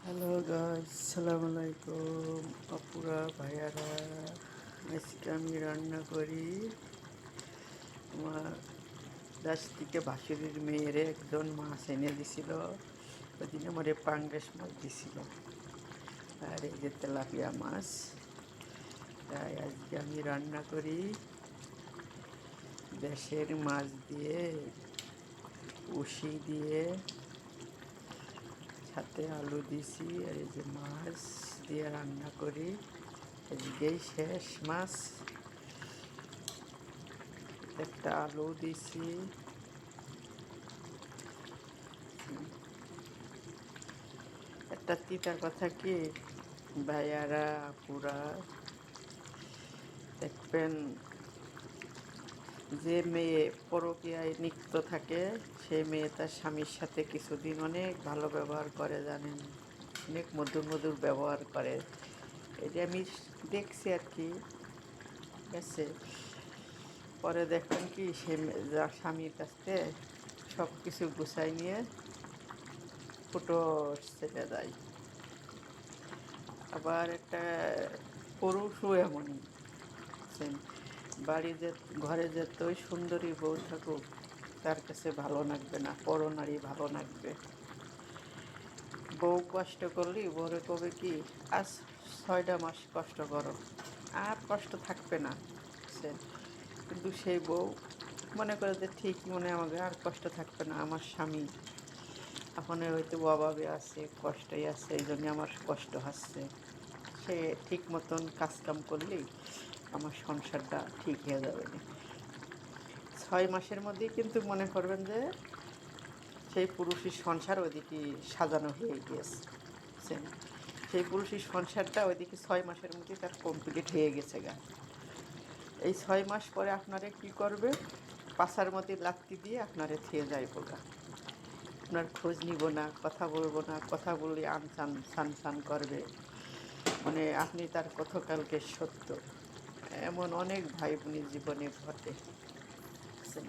Hello guys, সালাম আলাইকুম আপুরা ভাইয়ারা। আজকে আমি রান্না করি আমার দেশ থেকে ভাসুরির মেয়েরে একজন মাছ এনে দিছিল। ওইদিন আমার পাঙ্গাস মাছ দিছিল, আর এই যে তেলাপিয়া মাছ। তাই আজকে আমি রান্না করি দেশের মাছ দিয়ে, উশি দিয়ে, সাথে আলু দিছি। আর এই যে মাছ দিয়ে রান্না করি, আজকেই শেষ মাছ। একটা আলু দিছি। একটা তিতা কথা কি ভাইয়ারা আপুরা, দেখবেন যে মেয়ে পরকীয়ায় লিপ্ত থাকে সেই মেয়ে তার স্বামীর সাথে কিছুদিন অনেক ভালো ব্যবহার করে, জানেন, অনেক মধুর মধুর ব্যবহার করে। এটা আমি দেখছি আর কি, ঠিক আছে। পরে দেখবেন কি সে যার স্বামীর কাছ থেকে সব কিছু গুছাই নিয়ে ফুটো ছেড়ে দেয়। আবার একটা পুরুষও এমনই, বুঝছেন। বাড়ি যে ঘরে যতই সুন্দরী বউ থাকুক, তার কাছে ভালো লাগবে না, পরনারী ভালো লাগবে। বউ কষ্ট করলি বউরে কবে কি আজ 6টা মাস কষ্ট করো, আর কষ্ট থাকবে না, বুঝছেন। কিন্তু সেই বউ মনে করে যে ঠিকই, মনে হয় আমাকে আর কষ্ট থাকবে না, আমার স্বামী এখন হয়তো অভাবে আছে, কষ্টই আছে, এই জন্য আমার কষ্ট হচ্ছে। সে ঠিক মতন কাজকাম করলেই আমার সংসারটা ঠিক হয়ে যাবে না। 6 মাসের মধ্যেই কিন্তু মনে করবেন যে সেই পুরুষের সংসার ওইদিকে সাজানো হয়ে গিয়েছে, বুঝছেন। সেই পুরুষের সংসারটা ওইদিকে 6 মাসের মধ্যেই তার কমপ্লিট হয়ে গেছে গা। এই 6 মাস পরে আপনারে কি করবে, পাছার মধ্যে লাত্তি দিয়ে আপনারে থেয়ে যাইব গা। আপনার খোঁজ নিব না, কথা বলবো না, কথা বললে আনচান সান সান করবে, মানে আপনি তার কতকালকে সত্য। এমন অনেক ভাই বোনের জীবনে ঘটে, বুঝছেন।